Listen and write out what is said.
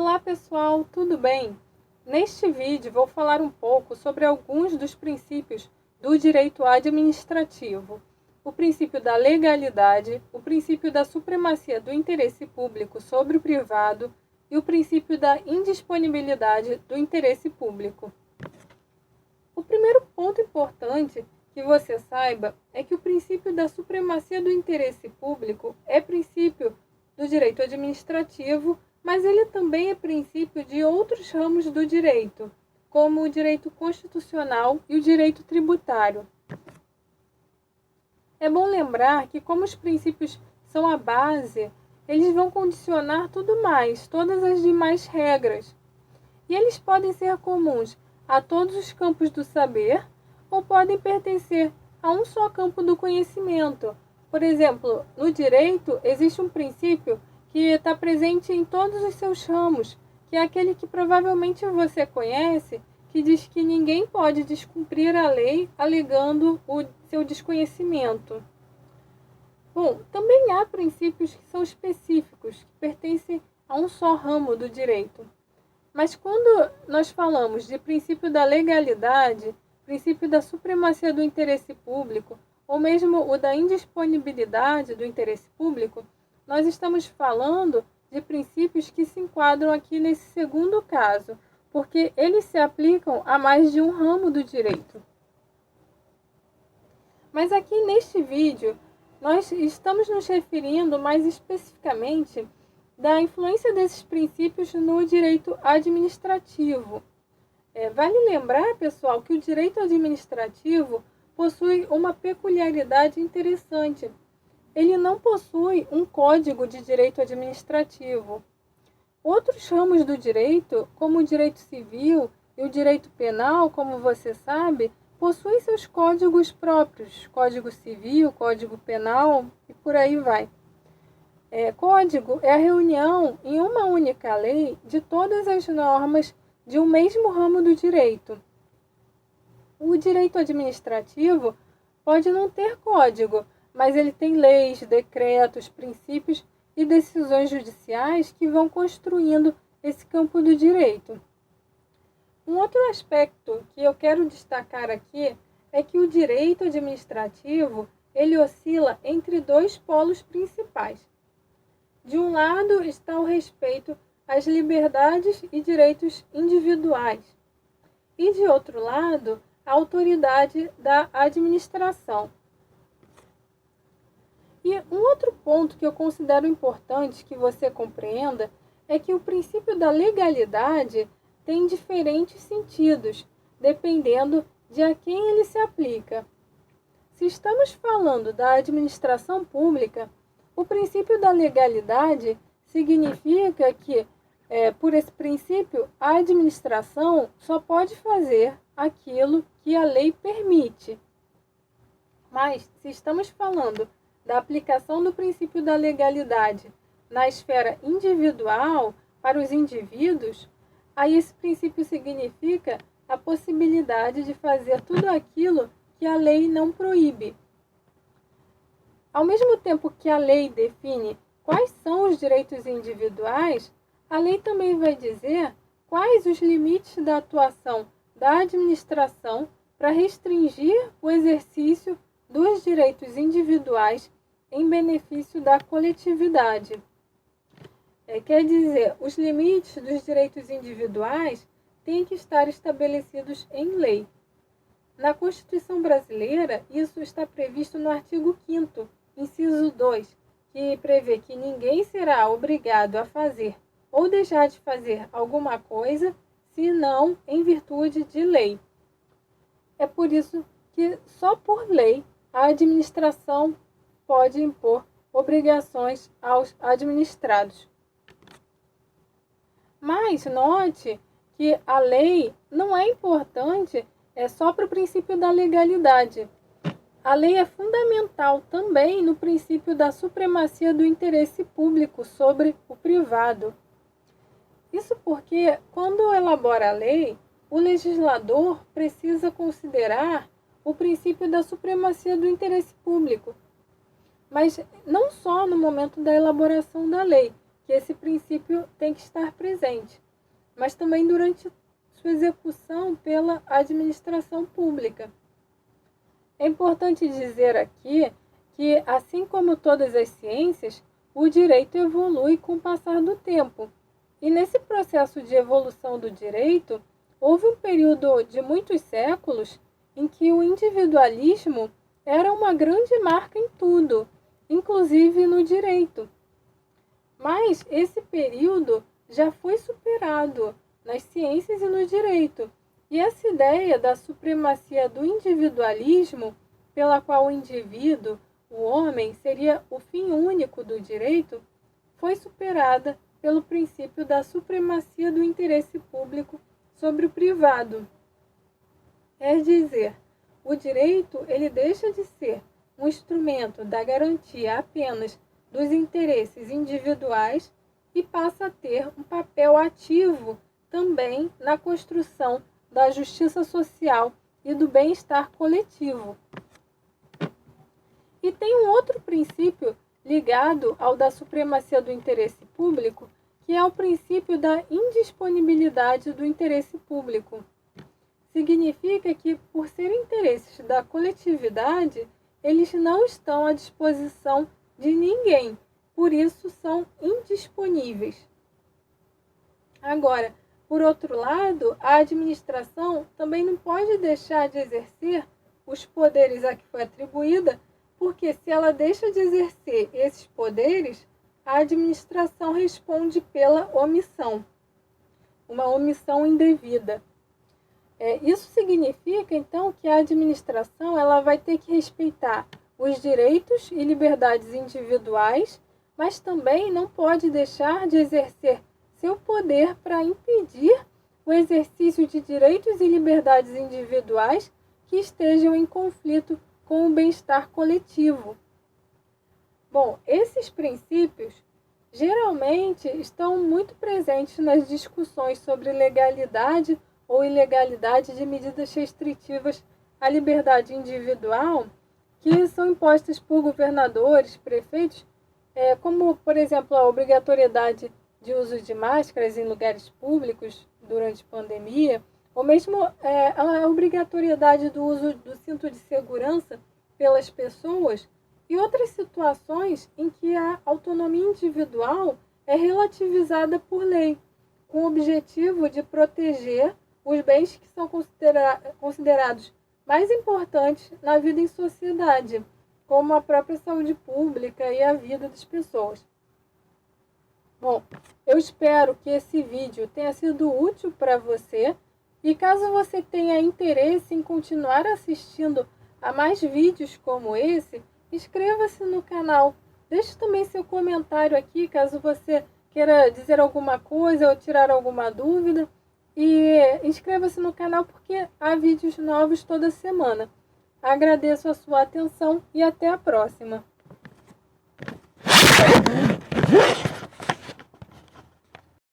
Olá pessoal, tudo bem? Neste vídeo vou falar um pouco sobre alguns dos princípios do direito administrativo. O princípio da legalidade, o princípio da supremacia do interesse público sobre o privado e o princípio da indisponibilidade do interesse público. O primeiro ponto importante que você saiba é que o princípio da supremacia do interesse público é princípio do direito administrativo, mas ele também é princípio de outros ramos do direito, como o direito constitucional e o direito tributário. É bom lembrar que, como os princípios são a base, eles vão condicionar tudo mais, todas as demais regras. E eles podem ser comuns a todos os campos do saber ou podem pertencer a um só campo do conhecimento. Por exemplo, no direito existe um princípio que está presente em todos os seus ramos, que é aquele que provavelmente você conhece, que diz que ninguém pode descumprir a lei alegando o seu desconhecimento. Bom, também há princípios que são específicos, que pertencem a um só ramo do direito. Mas quando nós falamos de princípio da legalidade, princípio da supremacia do interesse público, ou mesmo o da indisponibilidade do interesse público, nós estamos falando de princípios que se enquadram aqui nesse segundo caso, porque eles se aplicam a mais de um ramo do direito. Mas aqui neste vídeo, nós estamos nos referindo mais especificamente da influência desses princípios no direito administrativo. Vale lembrar, pessoal, que o direito administrativo possui uma peculiaridade interessante. Ele não possui um código de direito administrativo. Outros ramos do direito, como o direito civil e o direito penal, como você sabe, possuem seus códigos próprios, código civil, código penal e por aí vai. Código é a reunião em uma única lei de todas as normas de um mesmo ramo do direito. O direito administrativo pode não ter código, mas ele tem leis, decretos, princípios e decisões judiciais que vão construindo esse campo do direito. Um outro aspecto que eu quero destacar aqui é que o direito administrativo ele oscila entre dois polos principais. De um lado está o respeito às liberdades e direitos individuais, e de outro lado, a autoridade da administração. E um outro ponto que eu considero importante que você compreenda é que o princípio da legalidade tem diferentes sentidos, dependendo de a quem ele se aplica. Se estamos falando da administração pública, o princípio da legalidade significa que, por esse princípio, a administração só pode fazer aquilo que a lei permite. Mas, se estamos falando da aplicação do princípio da legalidade na esfera individual para os indivíduos, aí esse princípio significa a possibilidade de fazer tudo aquilo que a lei não proíbe. Ao mesmo tempo que a lei define quais são os direitos individuais, a lei também vai dizer quais os limites da atuação da administração para restringir o exercício dos direitos individuais em benefício da coletividade. Quer dizer, os limites dos direitos individuais têm que estar estabelecidos em lei. Na Constituição brasileira, isso está previsto no artigo 5º, inciso 2, que prevê que ninguém será obrigado a fazer ou deixar de fazer alguma coisa, senão em virtude de lei. É por isso que só por lei a administração pode impor obrigações aos administrados. Mas note que a lei não é importante só para o princípio da legalidade. A lei é fundamental também no princípio da supremacia do interesse público sobre o privado. Isso porque, quando elabora a lei, o legislador precisa considerar o princípio da supremacia do interesse público. Mas não só no momento da elaboração da lei, que esse princípio tem que estar presente, mas também durante sua execução pela administração pública. É importante dizer aqui que, assim como todas as ciências, o direito evolui com o passar do tempo. E nesse processo de evolução do direito, houve um período de muitos séculos em que o individualismo era uma grande marca em tudo, inclusive no direito. Mas esse período já foi superado nas ciências e no direito. E essa ideia da supremacia do individualismo, pela qual o indivíduo, o homem, seria o fim único do direito, foi superada pelo princípio da supremacia do interesse público sobre o privado. É dizer, o direito ele deixa de ser um instrumento da garantia apenas dos interesses individuais e passa a ter um papel ativo também na construção da justiça social e do bem-estar coletivo. E tem um outro princípio ligado ao da supremacia do interesse público, que é o princípio da indisponibilidade do interesse público. Significa que, por serem interesses da coletividade, eles não estão à disposição de ninguém, por isso são indisponíveis. Agora, por outro lado, a administração também não pode deixar de exercer os poderes a que foi atribuída, porque se ela deixa de exercer esses poderes, a administração responde pela omissão, uma omissão indevida. Isso significa, então, que a administração ela vai ter que respeitar os direitos e liberdades individuais, mas também não pode deixar de exercer seu poder para impedir o exercício de direitos e liberdades individuais que estejam em conflito com o bem-estar coletivo. Bom, esses princípios geralmente estão muito presentes nas discussões sobre legalidade ou ilegalidade de medidas restritivas à liberdade individual que são impostas por governadores, prefeitos, como, por exemplo, a obrigatoriedade de uso de máscaras em lugares públicos durante a pandemia, ou mesmo a obrigatoriedade do uso do cinto de segurança pelas pessoas e outras situações em que a autonomia individual é relativizada por lei, com o objetivo de proteger os bens que são considerados mais importantes na vida em sociedade, como a própria saúde pública e a vida das pessoas. Bom, eu espero que esse vídeo tenha sido útil para você e caso você tenha interesse em continuar assistindo a mais vídeos como esse, inscreva-se no canal. Deixe também seu comentário aqui caso você queira dizer alguma coisa ou tirar alguma dúvida. E inscreva-se no canal porque há vídeos novos toda semana. Agradeço a sua atenção e até a próxima.